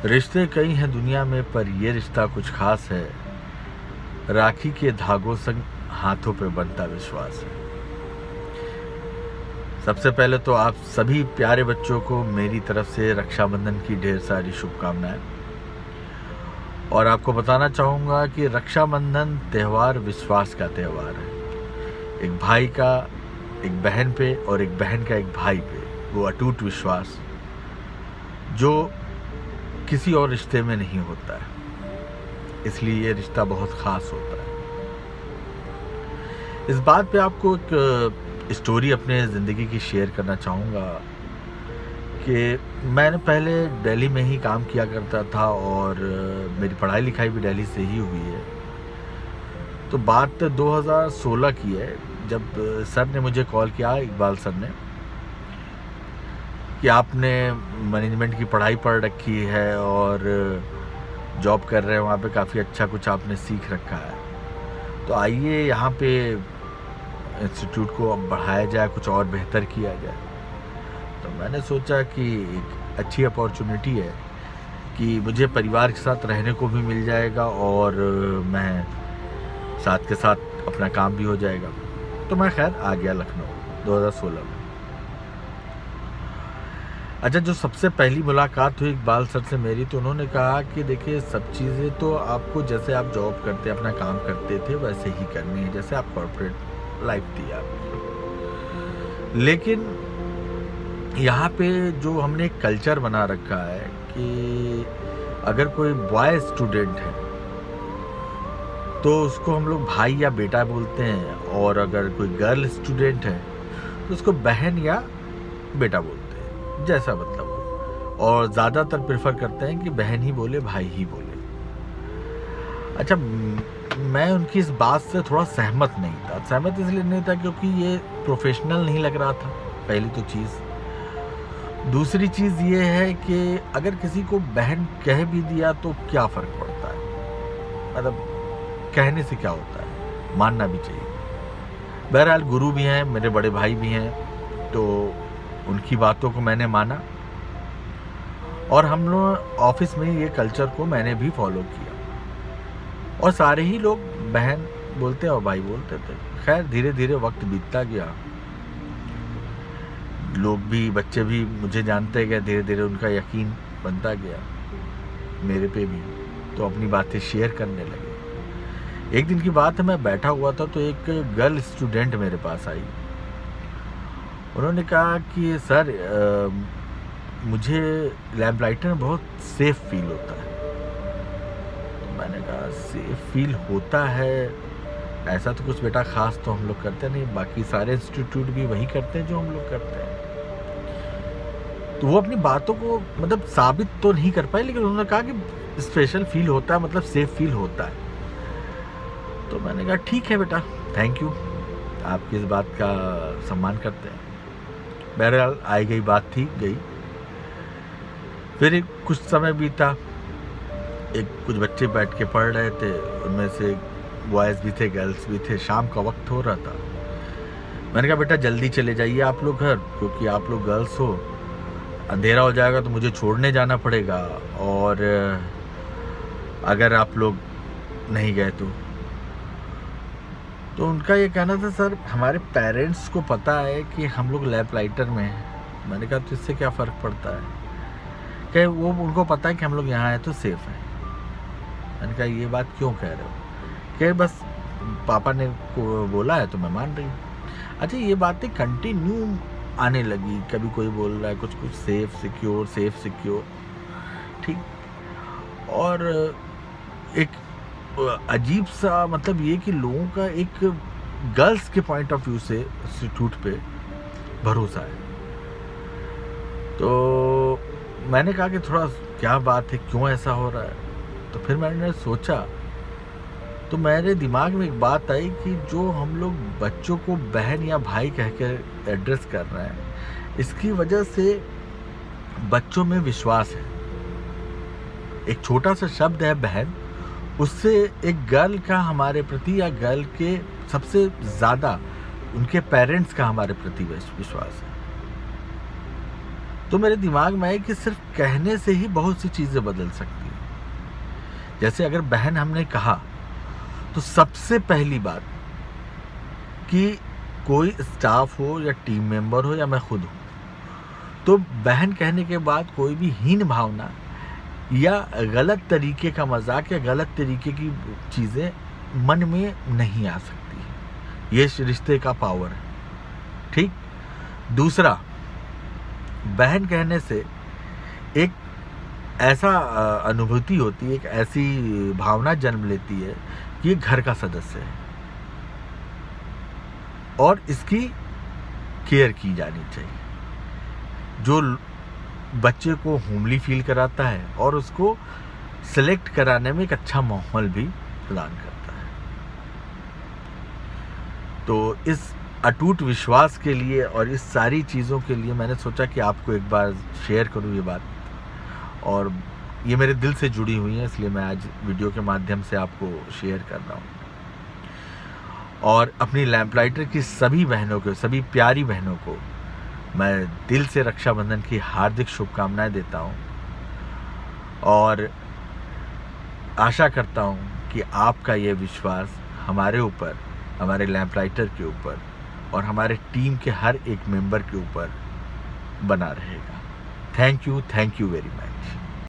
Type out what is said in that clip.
रिश्ते कई हैं दुनिया में पर ये रिश्ता कुछ खास है। राखी के धागों संग हाथों पे बनता विश्वास है। सबसे पहले तो आप सभी प्यारे बच्चों को मेरी तरफ से रक्षाबंधन की ढेर सारी शुभकामनाएं। और आपको बताना चाहूँगा कि रक्षाबंधन त्यौहार विश्वास का त्यौहार है। एक भाई का एक बहन पे और एक बहन का एक भाई पे वो अटूट विश्वास जो किसी और रिश्ते में नहीं होता है, इसलिए ये रिश्ता बहुत ख़ास होता है। इस बात पे आपको एक स्टोरी अपने ज़िंदगी की शेयर करना चाहूँगा कि मैंने पहले दिल्ली में ही काम किया करता था और मेरी पढ़ाई लिखाई भी दिल्ली से ही हुई है। तो बात 2016 की है, जब सर ने मुझे कॉल किया, इकबाल सर ने, कि आपने मैनेजमेंट की पढ़ाई पढ़ रखी है और जॉब कर रहे हैं, वहाँ पे काफ़ी अच्छा कुछ आपने सीख रखा है, तो आइए यहाँ पे इंस्टीट्यूट को अब बढ़ाया जाए, कुछ और बेहतर किया जाए। तो मैंने सोचा कि एक अच्छी अपॉर्चुनिटी है कि मुझे परिवार के साथ रहने को भी मिल जाएगा और मैं साथ के साथ अपना काम भी हो जाएगा। तो मैं खैर आ गया लखनऊ 2016 में। अच्छा, जो सबसे पहली मुलाकात हुई इकबाल सर से मेरी, तो उन्होंने कहा कि देखिए, सब चीज़ें तो आपको जैसे आप जॉब करते अपना काम करते थे वैसे ही करनी है, जैसे आप कॉर्पोरेट लाइफ थी आपकी। लेकिन यहाँ पे जो हमने एक कल्चर बना रखा है कि अगर कोई बॉय स्टूडेंट है तो उसको हम लोग भाई या बेटा बोलते हैं, और अगर कोई गर्ल स्टूडेंट है तो उसको बहन या बेटा बोलते हैं, जैसा मतलब हो। और ज़्यादातर प्रेफर करते हैं कि बहन ही बोले, भाई ही बोले। अच्छा, मैं उनकी इस बात से थोड़ा सहमत नहीं था। सहमत इसलिए नहीं था क्योंकि ये प्रोफेशनल नहीं लग रहा था, पहली तो चीज़। दूसरी चीज़ ये है कि अगर किसी को बहन कह भी दिया तो क्या फ़र्क पड़ता है, मतलब कहने से क्या होता है, मानना भी चाहिए। बहरहाल गुरु भी हैं, मेरे बड़े भाई भी हैं, तो उनकी बातों को मैंने माना और हम लोग ऑफिस में ये कल्चर को मैंने भी फॉलो किया और सारे ही लोग बहन बोलते और भाई बोलते थे। खैर धीरे धीरे वक्त बीतता गया, लोग भी, बच्चे भी मुझे जानते गए, धीरे धीरे उनका यकीन बनता गया मेरे पे भी, तो अपनी बातें शेयर करने लगे। एक दिन की बात है, मैं बैठा हुआ था तो एक गर्ल स्टूडेंट मेरे पास आई। उन्होंने कहा कि सर मुझे लैम्पलाइटर में बहुत सेफ फील होता है। तो मैंने कहा सेफ फील होता है, ऐसा तो कुछ बेटा खास तो हम लोग करते नहीं, बाकी सारे इंस्टीट्यूट भी वही करते हैं जो हम लोग करते हैं। तो वो अपनी बातों को मतलब साबित तो नहीं कर पाए, लेकिन उन्होंने कहा कि स्पेशल फील होता है, मतलब सेफ फील होता है। तो मैंने कहा ठीक है बेटा, थैंक यू, आपकी इस बात का सम्मान करते हैं। बहरहाल आई गई बात थी, गई। फिर कुछ समय बीता, कुछ बच्चे बैठ के पढ़ रहे थे, उनमें से बॉयज़ भी थे, गर्ल्स भी थे। शाम का वक्त हो रहा था। मैंने कहा बेटा जल्दी चले जाइए आप लोग घर, क्योंकि आप लोग गर्ल्स हो, अंधेरा हो जाएगा तो मुझे छोड़ने जाना पड़ेगा, और अगर आप लोग नहीं गए तो उनका ये कहना था सर हमारे पेरेंट्स को पता है कि हम लोग लैम्पलाइटर में हैं। मैंने कहा तो इससे क्या फ़र्क पड़ता है, कि वो उनको पता है कि हम लोग यहाँ आए तो सेफ़ हैं। मैंने कहा ये बात क्यों कह रहे हो, कि बस पापा ने को बोला है तो मैं मान रही हूँ। अच्छा, ये बातें कंटिन्यू आने लगी, कभी कोई बोल रहा है कुछ सेफ़ सिक्योर, ठीक। और एक अजीब सा मतलब ये कि लोगों का एक गर्ल्स के पॉइंट ऑफ व्यू से इंस्टीट्यूट पे भरोसा है। तो मैंने कहा कि थोड़ा क्या बात है, क्यों ऐसा हो रहा है। तो फिर मैंने सोचा, तो मेरे दिमाग में एक बात आई कि जो हम लोग बच्चों को बहन या भाई कह के एड्रेस कर रहे हैं, इसकी वजह से बच्चों में विश्वास है। एक छोटा सा शब्द है बहन, उससे एक गर्ल का हमारे प्रति या गर्ल के सबसे ज़्यादा उनके पेरेंट्स का हमारे प्रति विश्वास है। तो मेरे दिमाग में आया कि सिर्फ कहने से ही बहुत सी चीज़ें बदल सकती हैं। जैसे अगर बहन हमने कहा, तो सबसे पहली बात कि कोई स्टाफ हो या टीम मेंबर हो या मैं खुद हूँ, तो बहन कहने के बाद कोई भी हीन भावना या गलत तरीके का मजाक या गलत तरीके की चीज़ें मन में नहीं आ सकती है। ये रिश्ते का पावर है। ठीक। दूसरा, बहन कहने से एक ऐसा अनुभूति होती है, एक ऐसी भावना जन्म लेती है कि ये घर का सदस्य है और इसकी केयर की जानी चाहिए, जो बच्चे को होमली फील कराता है और उसको सेलेक्ट कराने में एक अच्छा माहौल भी प्रदान करता है। तो इस अटूट विश्वास के लिए और इस सारी चीज़ों के लिए मैंने सोचा कि आपको एक बार शेयर करूं ये बात, और ये मेरे दिल से जुड़ी हुई है, इसलिए मैं आज वीडियो के माध्यम से आपको शेयर कर रहा हूँ। और अपनी लैम्पलाइटर की सभी बहनों को, सभी प्यारी बहनों को मैं दिल से रक्षाबंधन की हार्दिक शुभकामनाएं देता हूँ और आशा करता हूँ कि आपका ये विश्वास हमारे ऊपर, हमारे लैम्पलाइटर के ऊपर और हमारे टीम के हर एक मेंबर के ऊपर बना रहेगा। Thank you very much.